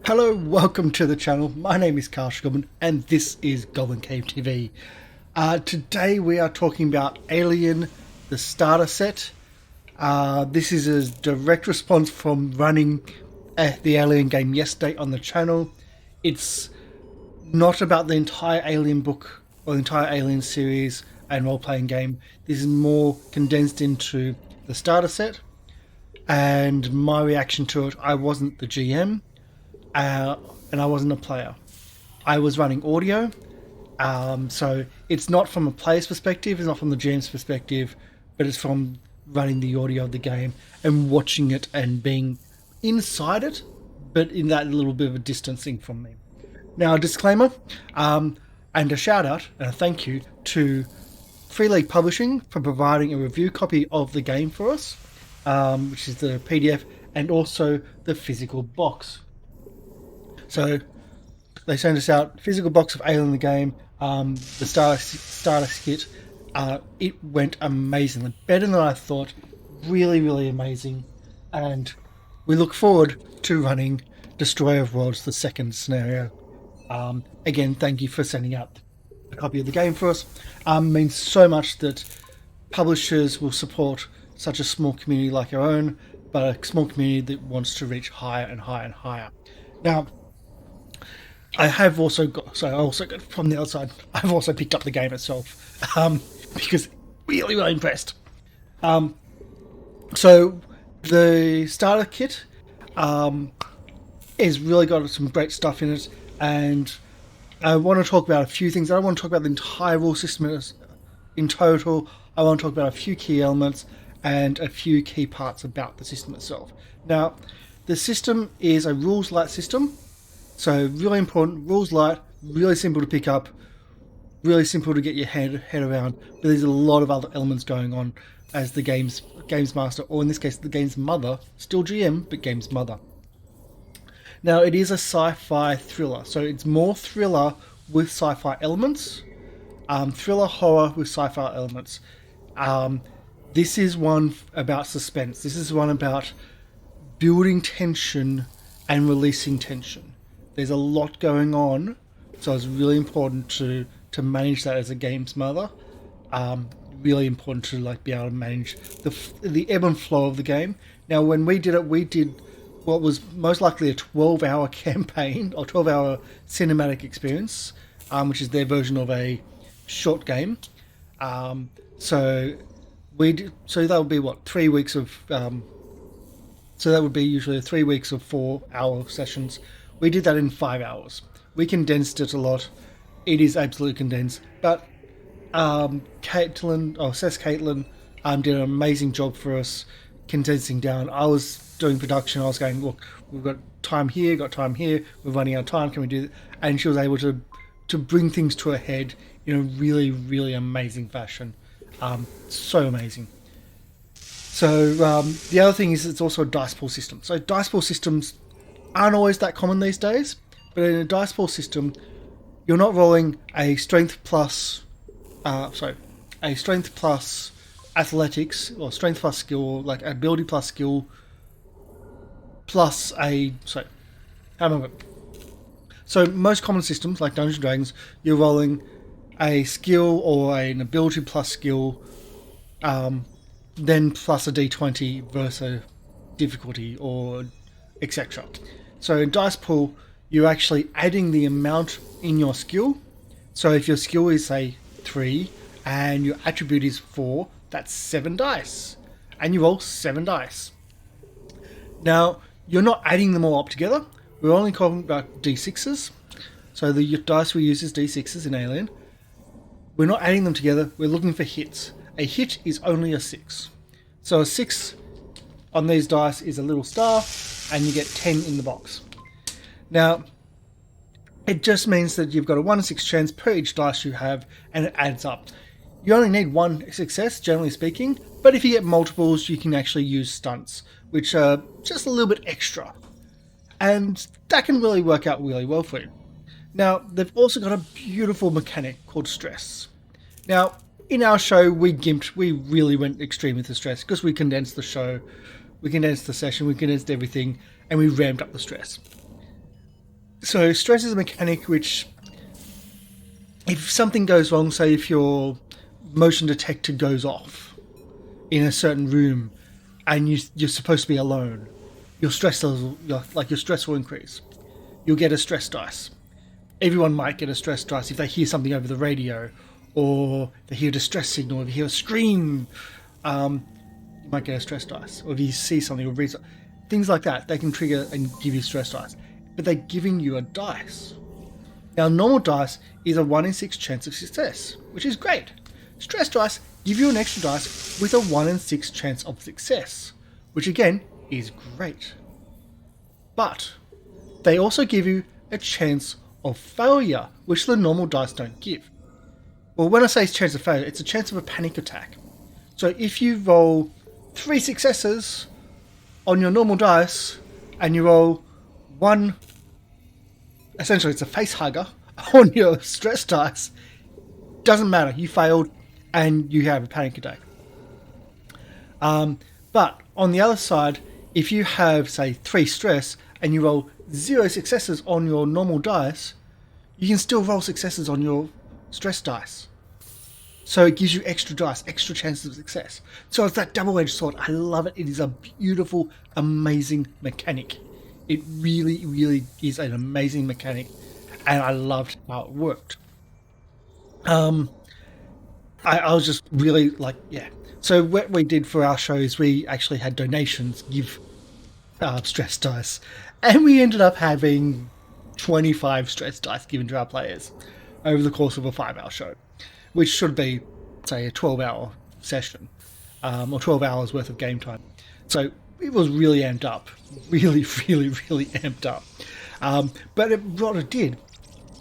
Hello, welcome to the channel. My name is Karsh Goblin and this is Goblin Cave TV. Today we are talking about Alien, the starter set. This is a direct response from running the Alien game yesterday on the channel. It's not about the entire Alien book or the entire Alien series and role-playing game. This is more condensed into the starter set and my reaction to it. I wasn't the GM. And I wasn't a player. I was running audio, so it's not from a player's perspective, it's not from the GM's perspective, but it's from running the audio of the game and watching it and being inside it, but in that little bit of a distancing from me. Now, a disclaimer, and a shout out and a thank you to Free League Publishing for providing a review copy of the game for us, which is the PDF and also the physical box. So they sent us out physical box of Alien the game, the starter kit. It went amazingly, better than I thought. Really amazing, and we look forward to running Destroyer of Worlds, the second scenario. Again, thank you for sending out a copy of the game for us. It means so much that publishers will support such a small community like our own, but a small community that wants to reach higher and higher and higher. Now, I have also got, from the outside, I've also picked up the game itself, because really impressed. So the starter kit is really got some great stuff in it, and I want to talk about a few things. I don't want to talk about the entire rule system in total. I want to talk about a few key elements and a few key parts about the system itself. Now, the system is a rules light system. So really important, rules light, really simple to pick up, really simple to get your head around, but there's a lot of other elements going on as the game's master, or in this case the game's mother, still GM, but game's mother. Now, it is a sci-fi thriller, so it's more thriller with sci-fi elements, thriller horror with sci-fi elements. This is one about suspense, this is one about building tension and releasing tension. There's a lot going on, so it's really important to manage that as a game's mother. Really important to be able to manage the ebb and flow of the game. Now, when we did what was most likely a 12-hour campaign or 12-hour cinematic experience, which is their version of a short game. So that would be what, 3 weeks of. So that would be usually 3 weeks of 4-hour sessions. We did that in 5 hours. We condensed it a lot. It is absolutely condensed. But Caitlin did an amazing job for us condensing down. I was doing production. I was going, look, we've got time here, we're running out of time, can we do that? And she was able to bring things to a head in a really amazing fashion. So amazing. So the other thing is it's also a dice pool system. So dice pool systems aren't always that common these days, but in a dice pool system, you're not rolling a strength plus athletics, or strength plus skill, or like ability plus skill, plus So most common systems, like Dungeons & Dragons, you're rolling a skill or an ability plus skill, then plus a d20 versus difficulty, or etc. So in dice pool, you're actually adding the amount in your skill. So if your skill is, say, 3 and your attribute is 4, that's 7 dice. And you roll 7 dice. Now, you're not adding them all up together. We're only talking about d6s. So the dice we use is d6s in Alien. We're not adding them together. We're looking for hits. A hit is only a 6. So a 6 on these dice is a little star, and you get 10 in the box. Now, it just means that you've got a 1 in 6 chance per each dice you have, and it adds up. You only need 1 success, generally speaking, but if you get multiples, you can actually use stunts, which are just a little bit extra. And that can really work out really well for you. Now, they've also got a beautiful mechanic called stress. Now, in our show, we really went extreme with the stress because we condensed the show, we condensed the session, we condensed everything, and we ramped up the stress. So stress is a mechanic which, if something goes wrong, say if your motion detector goes off in a certain room and you're supposed to be alone, your stress level, your stress will increase. You'll get a stress dice. Everyone might get a stress dice if they hear something over the radio, or they hear a distress signal, or if you hear a scream, you might get a stress dice. Or if you see something or read something, things like that, they can trigger and give you stress dice. But they're giving you a dice. Now, normal dice is a 1 in 6 chance of success, which is great. Stress dice give you an extra dice with a 1 in 6 chance of success, which again is great. But they also give you a chance of failure, which the normal dice don't give. Well, when I say chance of failure, it's a chance of a panic attack. So if you roll 3 successes on your normal dice and you roll 1, essentially it's a face hugger on your stress dice, doesn't matter, you failed and you have a panic attack. But on the other side, if you have, say, 3 stress and you roll 0 successes on your normal dice, you can still roll successes on your stress dice. So it gives you extra dice, extra chances of success. So it's that double-edged sword. I love it. It is a beautiful, amazing mechanic. It really, really is an amazing mechanic, and I loved how it worked. I was just really like, yeah. So what we did for our shows, we actually had donations give stress dice, and we ended up having 25 stress dice given to our players over the course of a 5-hour show, which should be, say, a 12-hour session, or 12 hours worth of game time. So it was really amped up, really, really, really amped up. But what it did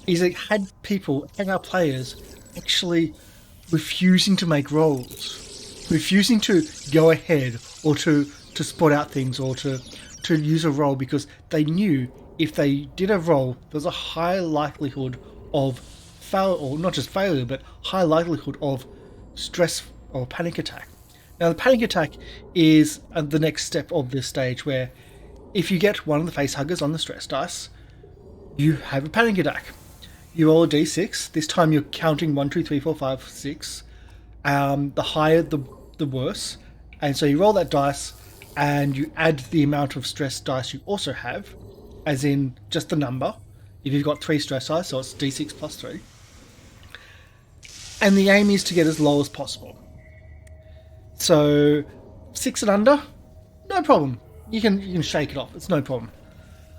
is it had our players actually refusing to make rolls, refusing to go ahead or to spot out things or to use a roll, because they knew if they did a roll, there's a high likelihood of fail, or not just failure, but high likelihood of stress or panic attack. Now, the panic attack is the next step of this stage, where if you get one of the face huggers on the stress dice, you have a panic attack. You roll a d6. This time you're counting 1, 2, 3, 4, 5, 6. The higher, the worse. And so you roll that dice, and you add the amount of stress dice you also have, as in just the number. If you've got 3 stress dice, so it's d6 plus 3. And the aim is to get as low as possible. So 6 and under, no problem. You can shake it off. It's no problem.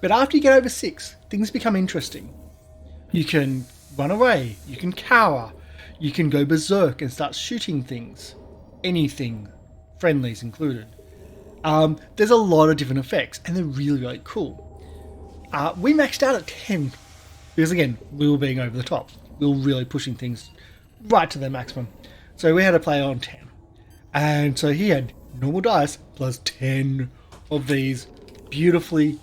But after you get over 6, things become interesting. You can run away. You can cower. You can go berserk and start shooting things. Anything, friendlies included. There's a lot of different effects, and they're really, really cool. We maxed out at 10 because, again, we were being over the top. We were really pushing things right to their maximum. So we had a player on 10. And so he had normal dice plus 10 of these beautifully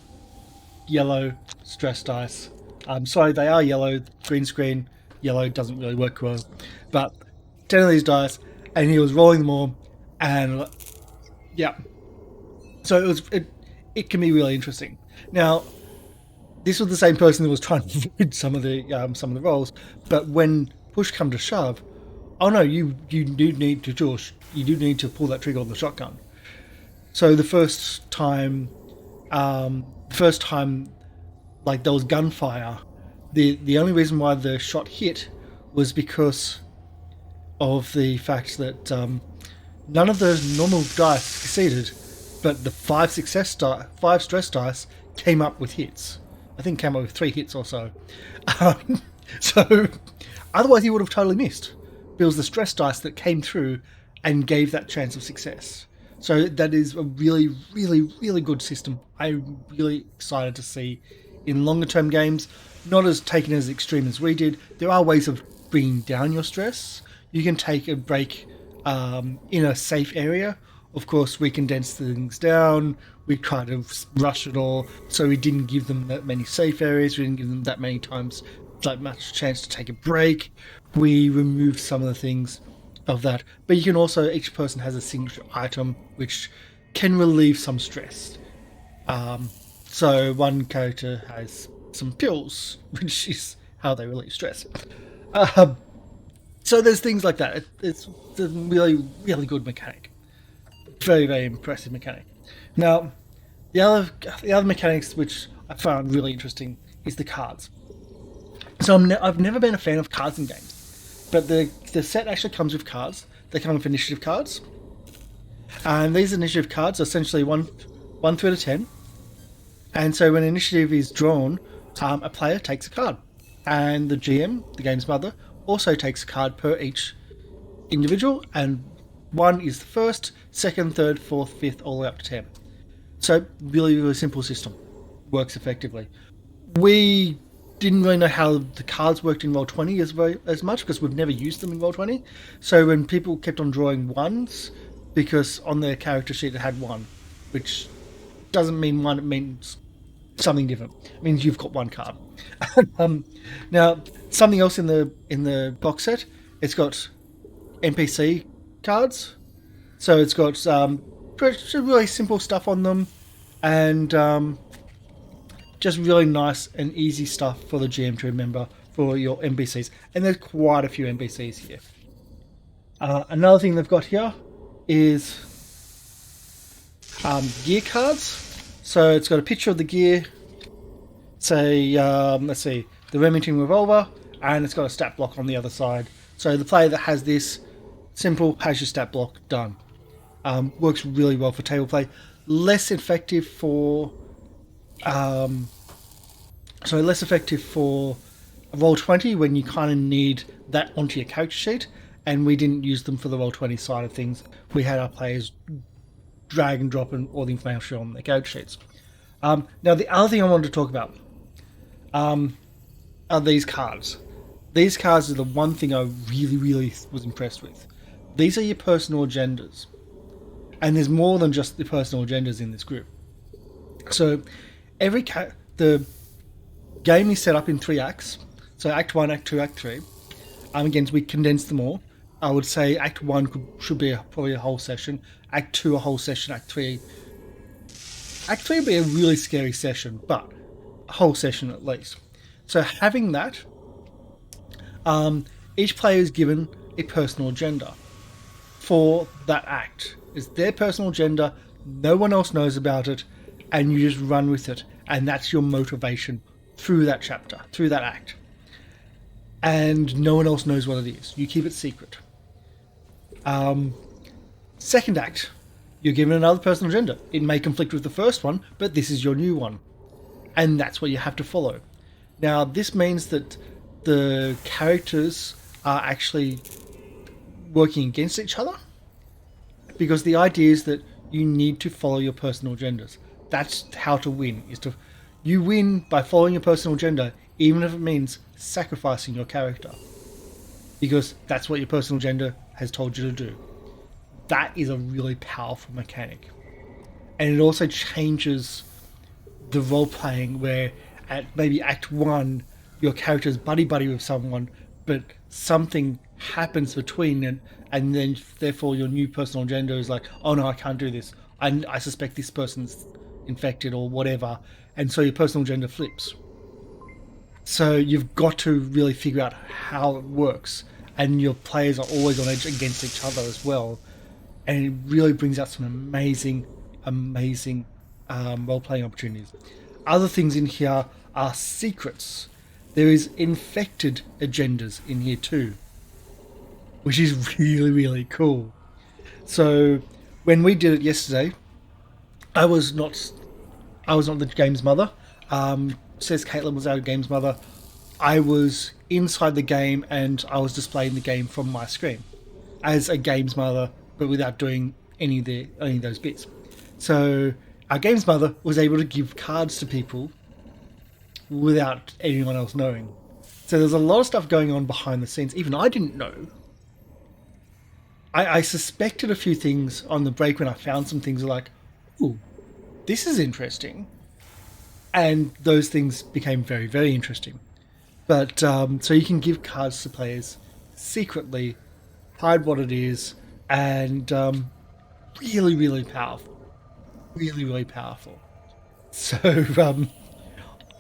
yellow stress dice. Sorry, they are yellow. Green screen, yellow doesn't really work well. But 10 of these dice, and he was rolling them all. And yeah. So it can be really interesting. Now, this was the same person that was trying to avoid some of the rolls, but when push come to shove, oh no, you do need to pull that trigger on the shotgun. So the first time like there was gunfire, the only reason why the shot hit was because of the fact that none of the normal dice succeeded, but the 5 stress dice came up with hits. I think came up with 3 hits or so. So otherwise he would have totally missed. It was the stress dice that came through and gave that chance of success. So that is a really, really, really good system. I'm really excited to see in longer term games. Not as taken as extreme as we did. There are ways of bringing down your stress. You can take a break in a safe area. Of course, we condensed things down. We tried to rush it all, so we didn't give them that many safe areas. We didn't give them that many times, that much chance to take a break. We removed some of the things of that. But you can also, each person has a signature item which can relieve some stress. So one character has some pills, which is how they relieve stress. So there's things like that. It's a really, really good mechanic. Very, very impressive mechanic. Now, the other mechanics which I found really interesting is the cards. So I've never been a fan of cards in games, but the set actually comes with cards. They come with initiative cards, and these initiative cards are essentially one through to 10. And so when initiative is drawn, a player takes a card, and the GM, the game's mother, also takes a card per each individual, and 1 is the first, 2nd, 3rd, 4th, 5th, all the way up to 10. So really, really simple system. Works effectively. We didn't really know how the cards worked in Roll20 as much because we've never used them in Roll20. So when people kept on drawing ones, because on their character sheet it had 1, which doesn't mean 1, it means something different. It means you've got 1 card. Now, something else in the box set, it's got Mpc cards. So it's got really simple stuff on them, and just really nice and easy stuff for the GM to remember for your NPCs. And there's quite a few NPCs here. Another thing they've got here is gear cards. So it's got a picture of the gear, say, let's see, the Remington revolver, and it's got a stat block on the other side. So the player that has this, simple, has your stat block done. Works really well for table play. Less effective for Roll20 when you kind of need that onto your character sheet, and we didn't use them for the Roll20 side of things. We had our players drag and drop all the information on their character sheets. Now the other thing I wanted to talk about are these cards. These cards are the one thing I really, really was impressed with. These are your personal agendas. And there's more than just the personal agendas in this group. So the game is set up in 3 acts. So Act 1, Act 2, Act 3. Again, we condensed them all. I would say Act 1 should be probably a whole session. Act 2 a whole session. Act 3 would be a really scary session, but a whole session at least. So having that, each player is given a personal agenda for that act. It's their personal agenda, no one else knows about it, and you just run with it. And that's your motivation through that chapter, through that act. And no one else knows what it is. You keep it secret. Second act, you're given another personal agenda. It may conflict with the first one, but this is your new one. And that's what you have to follow. Now, this means that the characters are actually working against each other, because the idea is that you need to follow your personal agendas. That's how to win. You win by following your personal agenda, even if it means sacrificing your character, because that's what your personal agenda has told you to do. That is a really powerful mechanic, and it also changes the role playing where at maybe Act 1 your character is buddy with someone, but something happens between and then therefore your new personal agenda is like, oh no, I can't do this. I suspect this person's infected or whatever, and so your personal agenda flips. So you've got to really figure out how it works, and your players are always on edge against each other as well, and it really brings out some amazing role-playing opportunities. Other things in here are secrets. There is infected agendas in here too, which is really, really cool. So when we did it yesterday, I was not the game's mother. Says Caitlin was our game's mother. I was inside the game and I was displaying the game from my screen as a game's mother, but without doing any of those bits. So our game's mother was able to give cards to people without anyone else knowing. So there's a lot of stuff going on behind the scenes. Even I didn't know. I suspected a few things on the break when I found some things like, ooh, this is interesting. And those things became very, very interesting. But so you can give cards to players secretly, hide what it is, and really, really powerful. Really, really powerful. So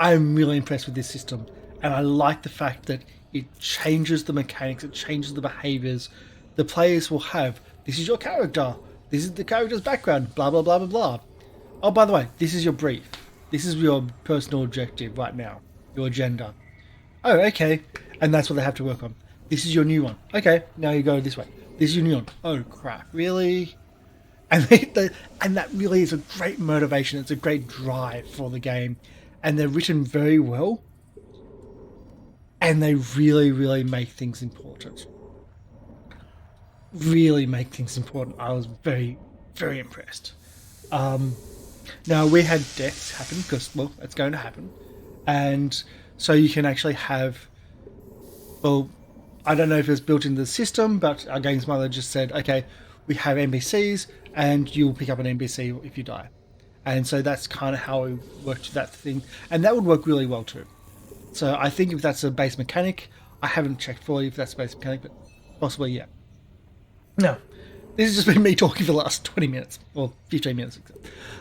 I'm really impressed with this system, and I like the fact that it changes the mechanics, it changes the behaviors. The players will have, this is your character, this is the character's background, blah blah blah blah blah. Oh, by the way, this is your brief, this is your personal objective right now, your agenda. Oh, okay, and that's what they have to work on. This is your new one. Okay, now you go this way. This is your new one. Oh crap, really? And and that really is a great motivation. It's a great drive for the game, and they're written very well, and they really, really make things important. Really make things important. I was very, very impressed. Now we had deaths happen because, well, it's going to happen, and so you can actually have, well, I don't know if it's built into the system, but our games mother just said, okay, we have NPCs, and you'll pick up an NPC if you die. And so that's kind of how we worked that thing. And that would work really well too. So I think if that's a base mechanic, I haven't checked fully if that's a base mechanic, but possibly, yeah. Now, this has just been me talking for the last 20 minutes, or 15 minutes.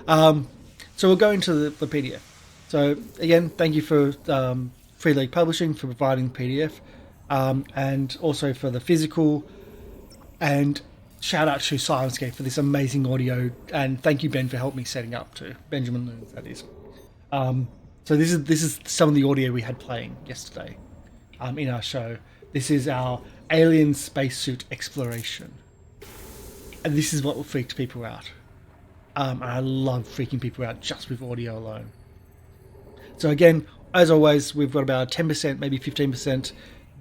So we'll go into the PDF. So again, thank you for Free League Publishing for providing the PDF, and also for the physical, and shout out to Silenscape for this amazing audio, and thank you, Ben, for helping me setting up too. Benjamin Loons, that is. So this is some of the audio we had playing yesterday in our show. This is our alien spacesuit exploration, and this is what freaked people out. And I love freaking people out just with audio alone. So again, as always, we've got about 10%, maybe 15%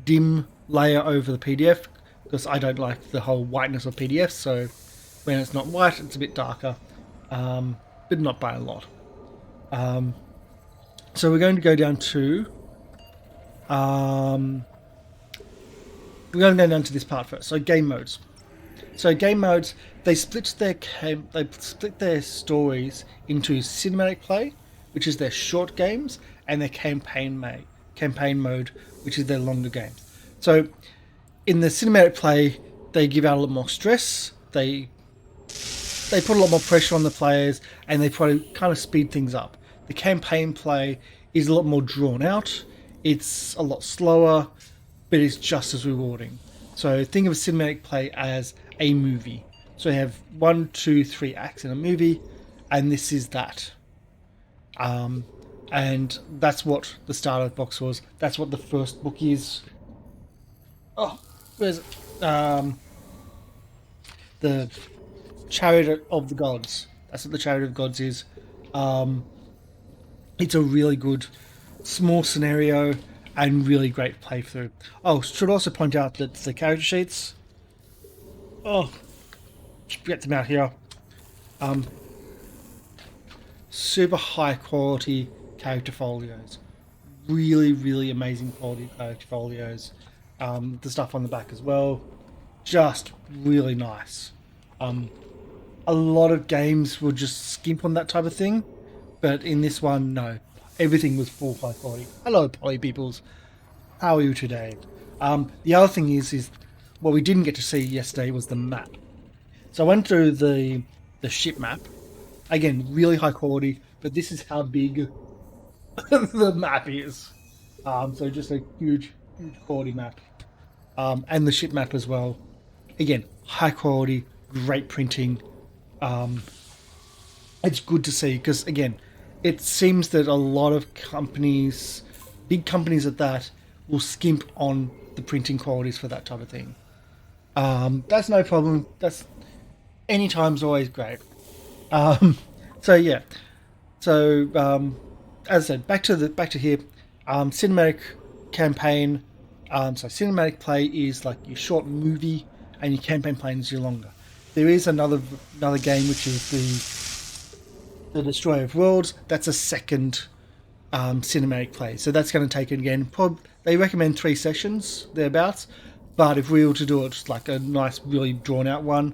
dim layer over the PDF, because I don't like the whole whiteness of PDFs, so when it's not white, it's a bit darker, but not by a lot. So we're going to go down to this part first. So game modes. So game modes, they split their stories into cinematic play, which is their short games, and their campaign mode, which is their longer games. So in the cinematic play, they give out a lot more stress. They put a lot more pressure on the players, and they try to kind of speed things up. The campaign play is a lot more drawn out. It's a lot slower, but it's just as rewarding. So think of cinematic play as a movie. So you have 1, 2, 3 acts in a movie, and this is that. And that's what the starter box was. That's what the first book is. Oh, where's it? The Chariot of the Gods. That's what the Chariot of the Gods is. It's a really good small scenario and really great playthrough. Oh, should also point out that the character sheets. Oh, get them out here. Super high quality character folios. Really, really amazing quality character folios. The stuff on the back as well. Just really nice. A lot of games will just skimp on that type of thing, but in this one, no. Everything was full high quality. Hello, Poly Peoples. How are you today? The other thing is what we didn't get to see yesterday was the map. So I went through the ship map. Again, really high quality, but this is how big the map is. So just a huge, huge quality map. And the ship map as well. Again, high quality, great printing. It's good to see because, again, it seems that a lot of companies, big companies at that, will skimp on the printing qualities for that type of thing. That's no problem. That's anytime's always great. So yeah. So as I said, back to here. Cinematic campaign. So cinematic play is like your short movie, and your campaign play is your longer. There is another game which is the Destroyer of Worlds. That's a second cinematic play. So that's going to take it again. They recommend 3 sessions thereabouts, but if we were to do it like a nice, really drawn out one,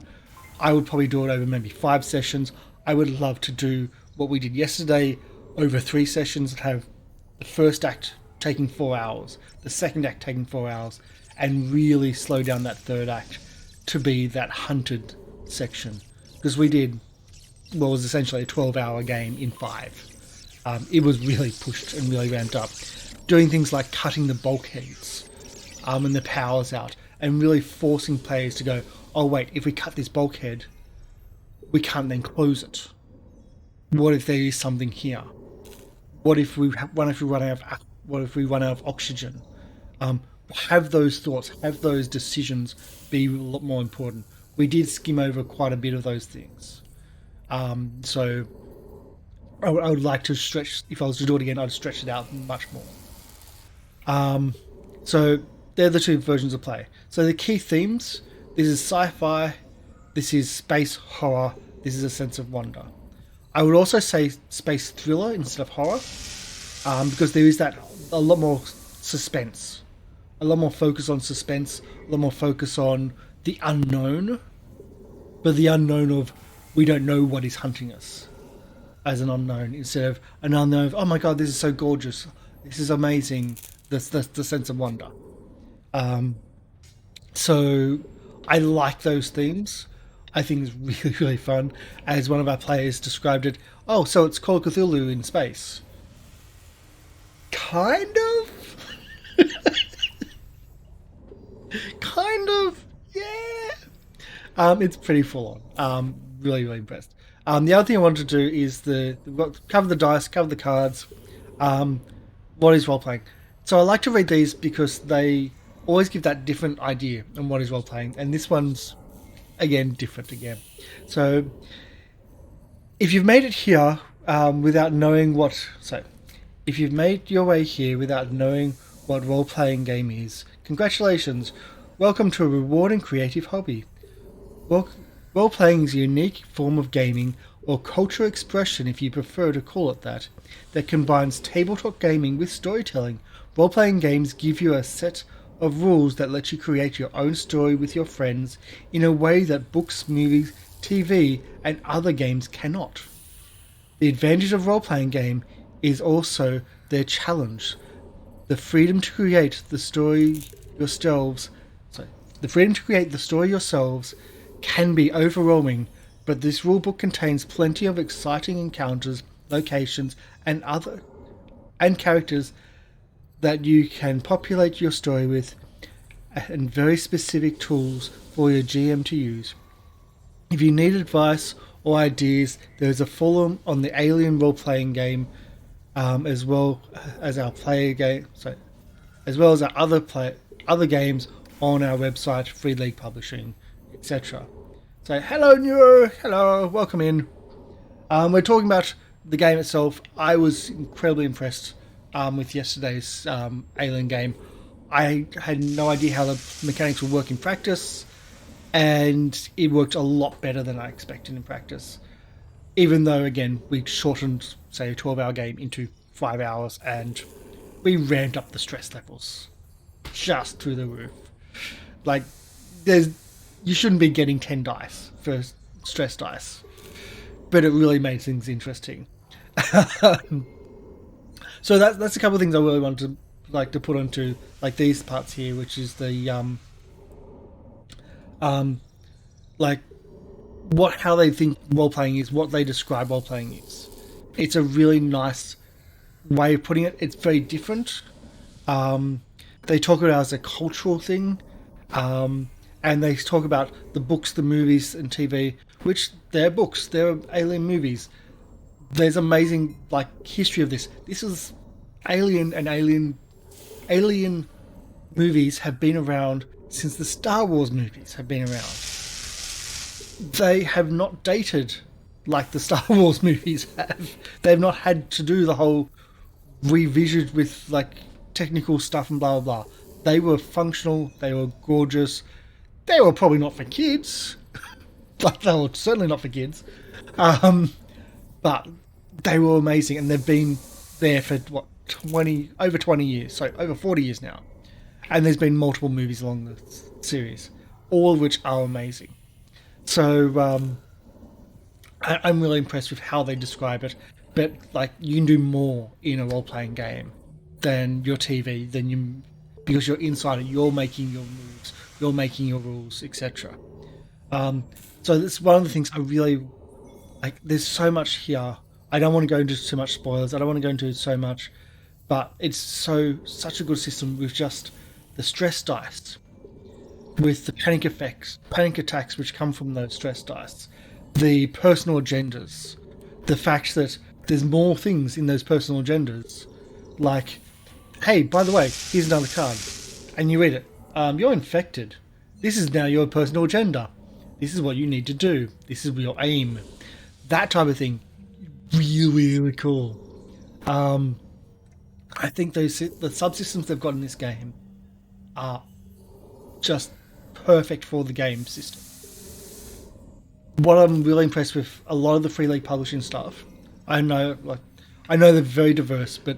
I would probably do it over maybe 5 sessions. I would love to do what we did yesterday over 3 sessions and have the first act taking 4 hours, the second act taking 4 hours, and really slow down that third act to be that hunted section. Because we did what was essentially a 12-hour game in 5. it was really pushed and really ramped up. Doing things like cutting the bulkheads and the powers out, and really forcing players to go, oh wait, if we cut this bulkhead, we can't then close it. What if there is something here? What if we run out of oxygen? Have those thoughts, have those decisions be a lot more important. We did skim over quite a bit of those things. So I would like to stretch, if I was to do it again, I'd stretch it out much more. So they're the two versions of play. So the key themes, this is sci-fi, this is space horror, this is a sense of wonder. I would also say space thriller instead of horror, because there is that a lot more suspense, a lot more focus on suspense, a lot more focus on the unknown, but the unknown of we don't know what is hunting us as an unknown, instead of an unknown of, oh my god, this is so gorgeous, this is amazing, the sense of wonder. So I like those themes. I think it's really, really fun. As one of our players described it, oh, so it's Call of Cthulhu in space. Kind of? Kind of, yeah. It's pretty full on. Really, really impressed. The other thing I wanted to do is cover the dice, cover the cards. What is role playing? So I like to read these because they always give that different idea on what is role playing, and this one's again different again. So if you've made it here without knowing if you've made your way here without knowing what role-playing game is, congratulations. Welcome to a rewarding creative hobby. Role-playing is a unique form of gaming, or cultural expression if you prefer to call it that combines tabletop gaming with storytelling. Role-playing games give you a set of rules that let you create your own story with your friends in a way that books, movies, TV, and other games cannot. The advantage of role-playing game is also their challenge. The freedom to create the story yourselves can be overwhelming, but this rulebook contains plenty of exciting encounters, locations, and characters that you can populate your story with, and very specific tools for your GM to use. If you need advice or ideas, there is a forum on the Alien role-playing game, as well as our other games on our website, Free League Publishing, etc. So hello Neuro, hello, welcome in. We're talking about the game itself. I was incredibly impressed with yesterday's Alien game. I had no idea how the mechanics would work in practice, and it worked a lot better than I expected in practice. Even though, again, we shortened, say, a 12-hour game into 5 hours, and we ramped up the stress levels just through the roof. Like, you shouldn't be getting 10 dice for stress dice, but it really made things interesting. So that's a couple of things I really wanted to put onto these parts here, which is the how they think role playing is, what they describe role playing is. It's a really nice way of putting it. It's very different. They talk about it as a cultural thing, and they talk about the books, the movies, and TV, which they're books, they're Alien movies. There's amazing history of this. This is Alien movies have been around since the Star Wars movies have been around. They have not dated like the Star Wars movies have. They've not had to do the whole revisit with technical stuff and blah blah blah. They were functional, they were gorgeous. They were probably not for kids. They were certainly not for kids. But they were amazing, and they've been there for over 20 years, so over 40 years now. And there's been multiple movies along the series, all of which are amazing. So I'm really impressed with how they describe it. But you can do more in a role-playing game than your TV, because you're inside it. You're making your moves, you're making your rules, etc. So that's one of the things I really like. There's so much here I don't want to go into too much spoilers. I don't want to go into so much, but it's such a good system with just the stress dice, with the panic effects, panic attacks which come from those stress dice, the personal agendas, the fact that there's more things in those personal agendas, like, hey, by the way, here's another card, and you read it. You're infected. This is now your personal agenda. This is what you need to do. This is your aim. That type of thing. Really, really cool. I think the subsystems they've got in this game are just perfect for the game system. What I'm really impressed with a lot of the Free League publishing stuff, I know they're very diverse, but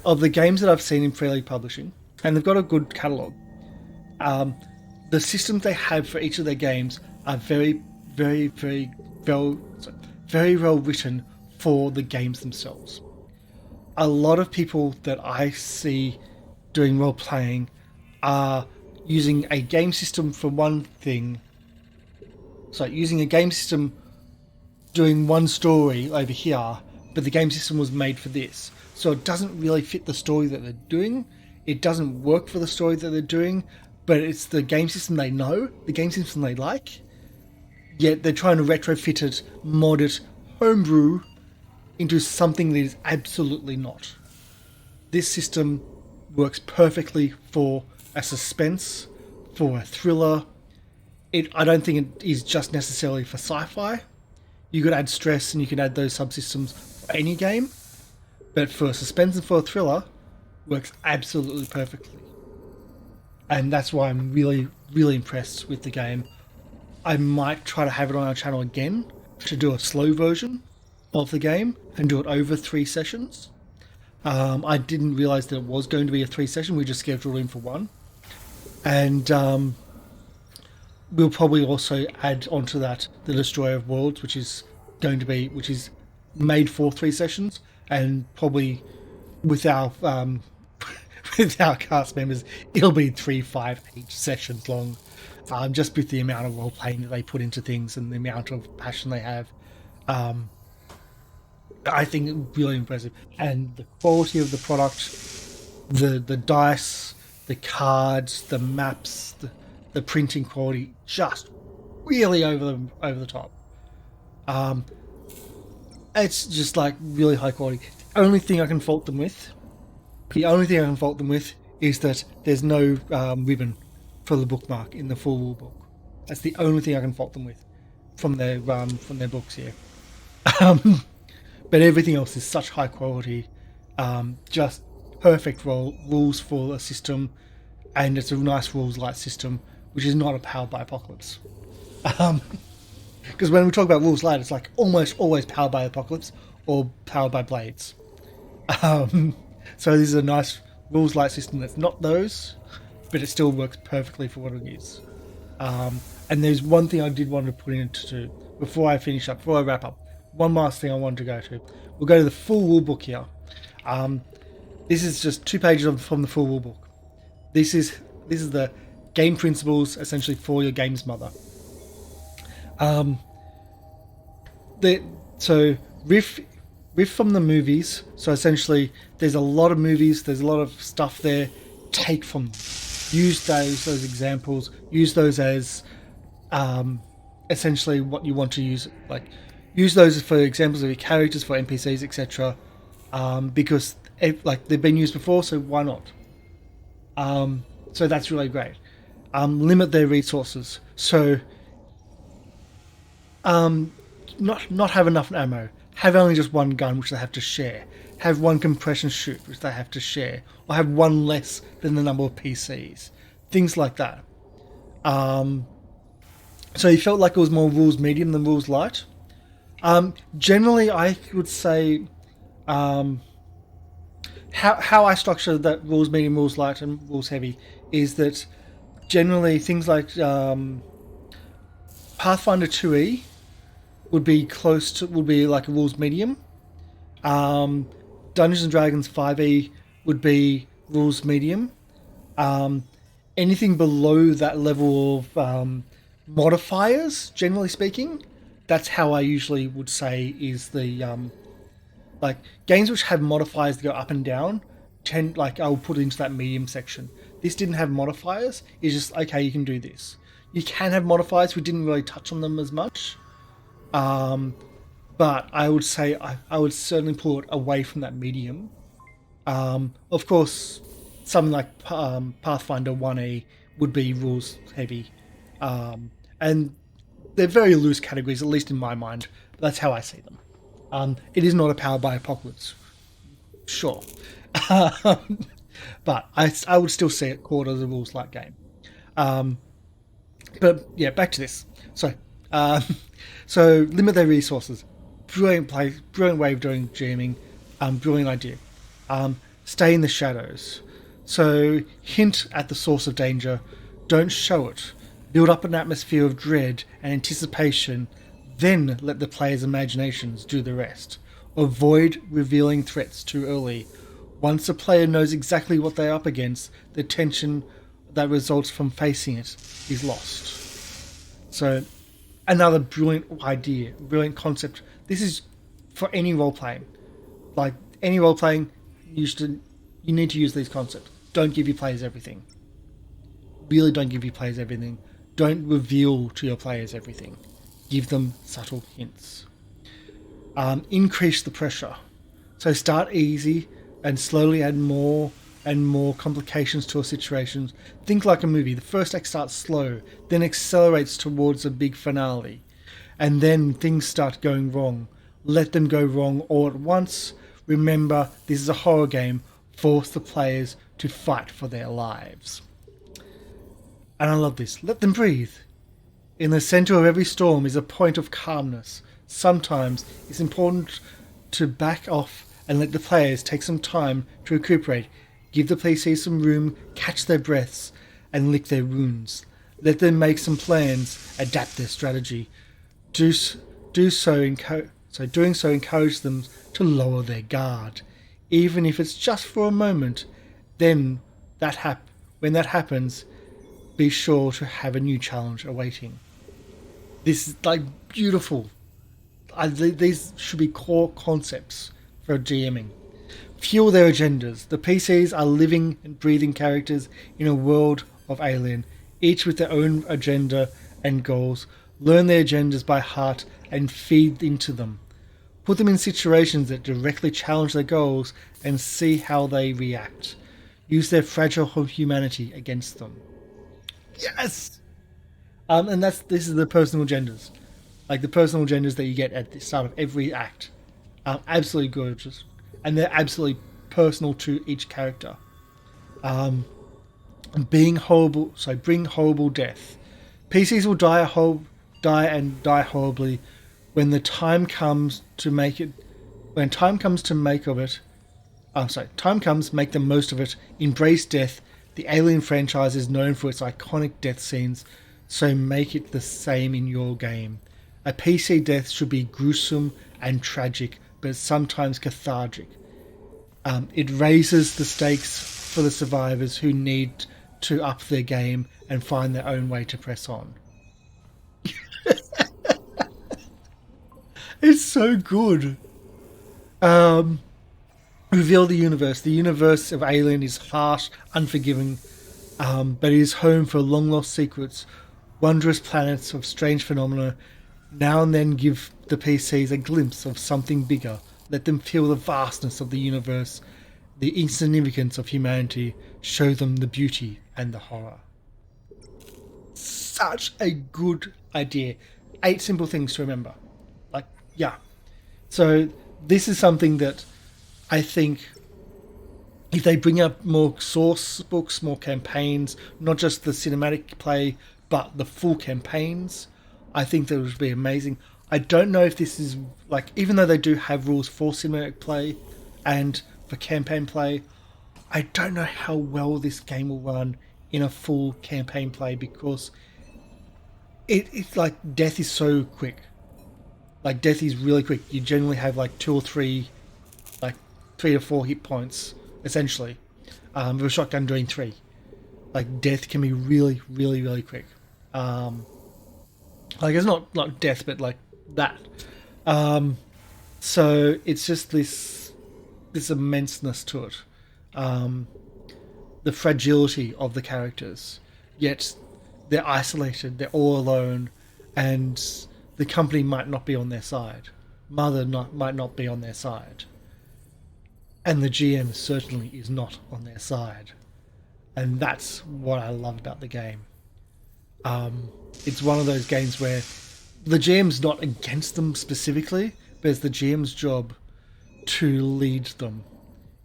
of the games that I've seen in Free League publishing, and they've got a good catalogue, the systems they have for each of their games are very, very, very well written for the games themselves. A lot of people that I see doing role playing are using a game system for one thing. So using a game system doing one story over here, but the game system was made for this. So it doesn't really fit the story that they're doing. It doesn't work for the story that they're doing, but it's the game system they know, the game system they like. Yet they're trying to retrofit it, mod it, homebrew into something that is absolutely not. This system works perfectly for a suspense, for a thriller. I don't think it is just necessarily for sci-fi. You could add stress and you could add those subsystems for any game, but for a suspense and for a thriller, works absolutely perfectly. And that's why I'm really, really impressed with the game. I might try to have it on our channel again to do a slow version of the game and do it over 3 sessions. I didn't realise that it was going to be a 3 session. We just scheduled in for 1. And we'll probably also add onto that the Destroyer of Worlds, which is made for 3 sessions, and probably with our with our cast members, it'll be 3, 5, 8 sessions long. Just with the amount of role playing that they put into things and the amount of passion they have. I think it's really impressive. And the quality of the product, the dice, the cards, the maps, the printing quality, just really over the top. It's just like really high quality. The only thing I can fault them with is that there's no ribbon for the bookmark in the full rule book. That's the only thing I can fault them with from their books here. But everything else is such high quality, just perfect rules for a system, and it's a nice rules light system, which is not a powered by Apocalypse. Because when we talk about rules light, it's like almost always powered by Apocalypse or powered by Blades. So this is a nice rules light system that's not those, but it still works perfectly for what it is. And there's one thing I did want to put into before I wrap up. One last thing I wanted to go to. We'll go to the full rule book here. This is just 2 pages from the full rule book. This is the game principles essentially for your game's mother. So riff from the movies. So essentially, there's a lot of movies. There's a lot of stuff there. Take from them. Use those examples. Use those as essentially what you want to use. Like use those for examples of your characters, for NPCs, etc. Because they've been used before, so why not? So that's really great. Limit their resources. So not have enough ammo. Have only just one gun, which they have to share. Have one compression chute, which they have to share. Or have one less than the number of PCs. Things like that. So you felt like it was more rules medium than rules light. Generally, I would say how I structure that rules medium, rules light, and rules heavy is that generally things like Pathfinder 2e would be like a rules medium. Dungeons and Dragons 5e would be rules medium. Anything below that level of modifiers, generally speaking, that's how I usually would say is the Like games which have modifiers that go up and down tend like I'll put it into that medium section. This didn't have modifiers. It's just okay. You can do this. You can have modifiers. We didn't really touch on them as much. But I would say I would certainly pull it away from that medium. Of course, something like Pathfinder 1E would be rules heavy. And they're very loose categories, at least in my mind. That's how I see them. It is not a powered by apocalypse, sure, but I would still see it called as a rules light game. But yeah, back to this. Um, so limit their resources. Brilliant play, brilliant way of doing GMing. Brilliant idea. Stay in the shadows. So hint at the source of danger. Don't show it. Build up an atmosphere of dread and anticipation. Then let the player's imaginations do the rest. Avoid revealing threats too early. Once the player knows exactly what they're up against, the tension that results from facing it is lost. So, another brilliant idea, brilliant concept. This is for any role playing. Like any role playing, you need to use these concepts. Don't give your players everything. Really, don't give your players everything. Don't reveal to your players everything. Give them subtle hints. Increase the pressure. So start easy and slowly add more and more complications to a situation. Think like a movie. The first act starts slow, then accelerates towards a big finale. And then things start going wrong. Let them go wrong all at once. Remember, this is a horror game. Force the players to fight for their lives. And I love this. Let them breathe. In the center of every storm is a point of calmness. Sometimes it's important to back off and let the players take some time to recuperate. Give the PCs some room, catch their breaths, and lick their wounds. Let them make some plans, adapt their strategy. Doing so encourage them to lower their guard, even if it's just for a moment. Then when that happens, be sure to have a new challenge awaiting. This is like beautiful. These should be core concepts for GMing. Fuel their agendas. The PCs are living and breathing characters in a world of Alien, each with their own agenda and goals. Learn their agendas by heart and feed into them. Put them in situations that directly challenge their goals and see how they react. Use their fragile humanity against them. Yes! And this is the personal agendas. Like the personal agendas that you get at the start of every act. Absolutely gorgeous. And they're absolutely personal to each character. Bring horrible death. PCs will die horribly when the time comes to make it. When time comes to make of it. Time comes, make the most of it. Embrace death. The Alien franchise is known for its iconic death scenes, so make it the same in your game. A PC death should be gruesome and tragic, but sometimes cathartic. It raises the stakes for the survivors who need to up their game and find their own way to press on. It's so good. Reveal the universe. The universe of Alien is harsh, unforgiving, but it is home for long-lost secrets, wondrous planets of strange phenomena. Now and then give the PCs a glimpse of something bigger. Let them feel the vastness of the universe, the insignificance of humanity. Show them the beauty and the horror. Such a good idea. 8 simple things to remember. So this is something that I think if they bring up more source books, more campaigns, not just the cinematic play, but the full campaigns, I think that would be amazing. I don't know if this is like, even though they do have rules for cinematic play and for campaign play, I don't know how well this game will run in a full campaign play because it's like death is so quick. Like death is really quick. You generally have like 2 or 3, like 3 to 4 hit points essentially. With a shotgun doing 3. Like death can be really, really, really quick. Like it's not death, but like that. So it's just this immenseness to it, um, the fragility of the characters. Yet they're isolated, they're all alone, and the company might not be on their side. Might not be on their side, and the GM certainly is not on their side. And that's what I love about the game. It's one of those games where the GM's not against them specifically, but it's the GM's job to lead them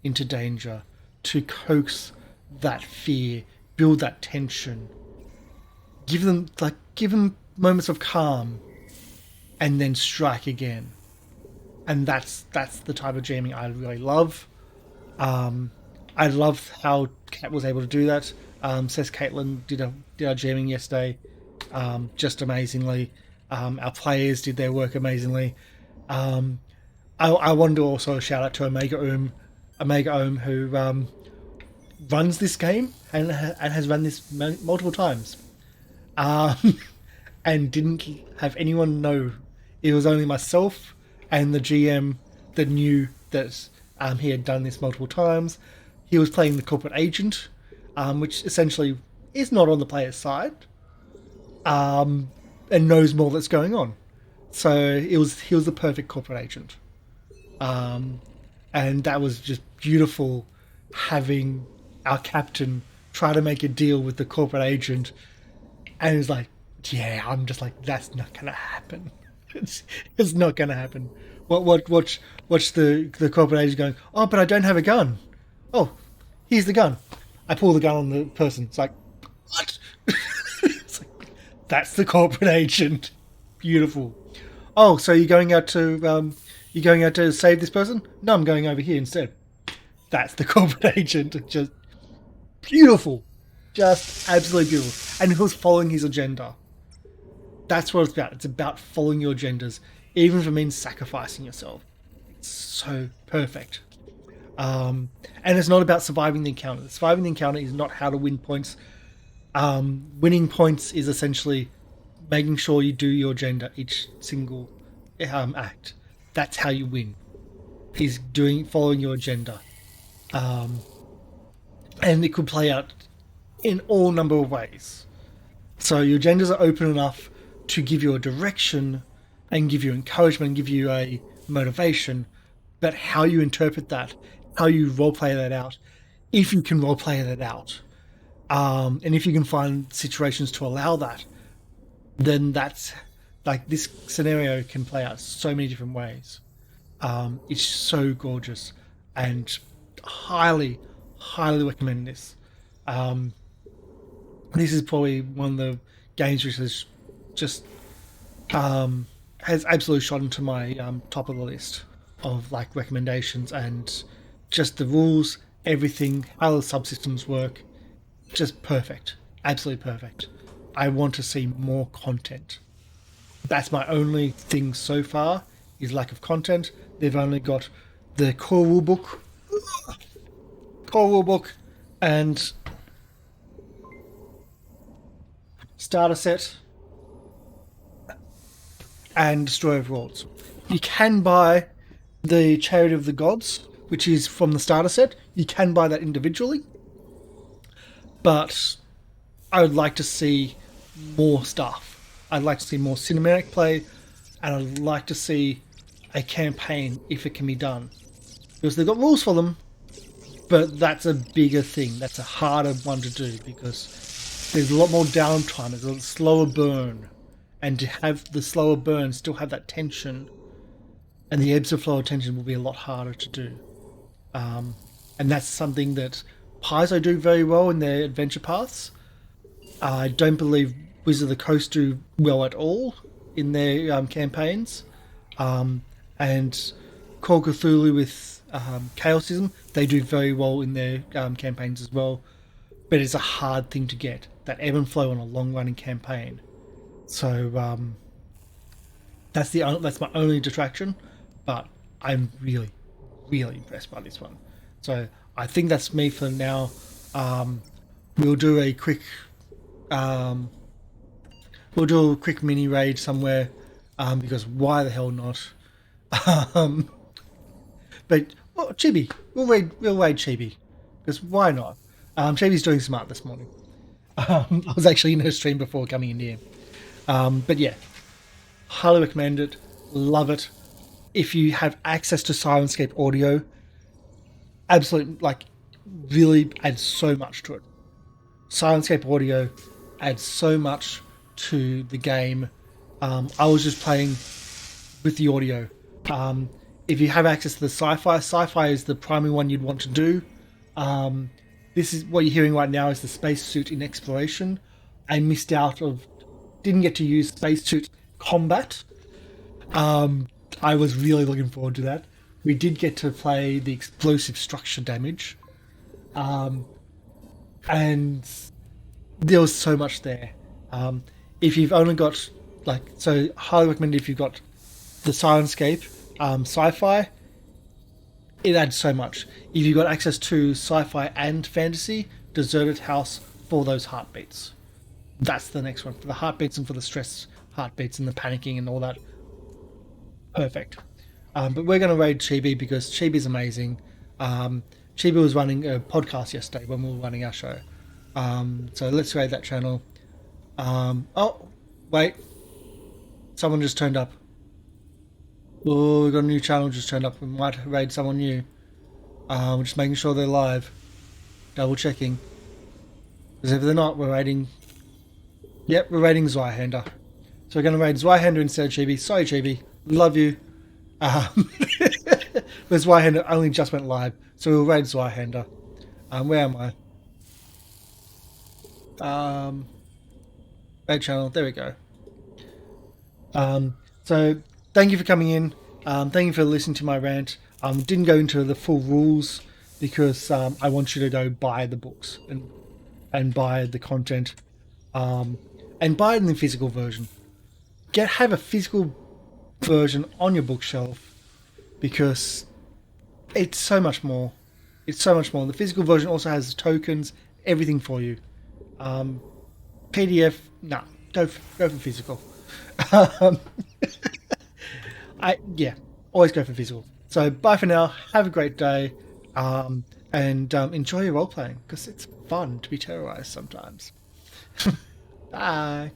into danger, to coax that fear, build that tension, give them moments of calm, and then strike again. And that's the type of jamming I really love. I love how Kat was able to do that. Says Caitlin did our jamming yesterday, just amazingly. Our players did their work amazingly. I wanted to also shout out to Omega Ohm, who runs this game and has run this multiple times, and didn't have anyone know. It was only myself and the GM that knew that he had done this multiple times. He was playing the corporate agent, which essentially is not on the player's side, and knows more that's going on. So he was the perfect corporate agent, and that was just beautiful, having our captain try to make a deal with the corporate agent, and he's like, "Yeah, I'm just like, that's not gonna happen. It's not gonna happen." Watch the corporate agent going, "Oh, but I don't have a gun." "Oh, here's the gun." I pull the gun on the person. It's like, what? It's like, that's the corporate agent. Beautiful. "Oh, so you're going out to save this person?" "No, I'm going over here instead." That's the corporate agent. Just beautiful. Just absolutely beautiful. And he was following his agenda. That's what it's about. It's about following your agendas, even if it means sacrificing yourself. It's so perfect. And it's not about surviving the encounter. Surviving the encounter is not how to win points. Winning points is essentially making sure you do your agenda each single act. That's how you win. Is following your agenda. And it could play out in all number of ways. So your agendas are open enough to give you a direction and give you encouragement and give you a motivation, but how you interpret that, how you roleplay that out, if you can roleplay that out, and if you can find situations to allow that, then that's like this scenario can play out so many different ways. It's so gorgeous, and highly recommend this. This is probably one of the games which has just has absolutely shot into my top of the list of like recommendations, and just the rules, everything, how the subsystems work, just perfect, absolutely perfect. I want to see more content. That's my only thing so far, is lack of content. They've only got the core rulebook, and starter set, and Destroyer of Worlds. You can buy the Chariot of the Gods, which is from the starter set. You can buy that individually, but I would like to see more stuff. I'd like to see more cinematic play, and I'd like to see a campaign if it can be done. Because they've got rules for them, but that's a bigger thing. That's a harder one to do, because there's a lot more downtime. There's a slower burn. And to have the slower burn still have that tension, and the ebbs and flow of tension will be a lot harder to do. And that's something that Paizo do very well in their adventure paths. I don't believe Wizard of the Coast do well at all in their campaigns. And Call Cthulhu with Chaosism, they do very well in their campaigns as well. But it's a hard thing to get, that ebb and flow on a long-running campaign. So that's my only detraction, but I'm really impressed by this one. So I think that's me for now. We'll do a quick mini raid somewhere, because why the hell not? Um, but well, Chibi, we'll raid Chibi because why not? Chibi's doing smart this morning. I was actually in her stream before coming in here. But yeah, highly recommend it. Love it. If you have access to Sirenscape audio, absolutely, like, really adds so much to it. Sirenscape audio adds so much to the game. I was just playing with the audio. If you have access to the sci-fi is the primary one you'd want to do. This is what you're hearing right now is the spacesuit in exploration. I didn't get to use spacesuit combat. I was really looking forward to that. We did get to play the explosive structure damage. And there was so much there. If you've only got, highly recommend if you've got the Sirenscape sci-fi, it adds so much. If you've got access to sci-fi and fantasy, Deserted House for those heartbeats. That's the next one. For the heartbeats and for the stress heartbeats and the panicking and all that. Perfect. But we're going to raid Chibi because Chibi's amazing. Chibi was running a podcast yesterday when we were running our show. So let's raid that channel. Oh, wait. Someone just turned up. Oh, we've got a new channel just turned up. We might raid someone new. We're just making sure they're live. Double checking. Because if they're not, we're raiding... Yep, we're raiding Zweihander. So we're going to raid Zweihander instead of Chibi. Sorry, Chibi. Love you. But Zweihander only just went live. So we'll raid Zweihander. Where am I? Raid channel. There we go. So thank you for coming in. Thank you for listening to my rant. Didn't go into the full rules because I want you to go buy the books and buy the content and buy it in the physical version. Have a physical version on your bookshelf because it's so much more. It's so much more. The physical version also has tokens, everything for you. PDF, no, go for physical. Always go for physical. So bye for now. Have a great day, and enjoy your role playing because it's fun to be terrorized sometimes. Bye.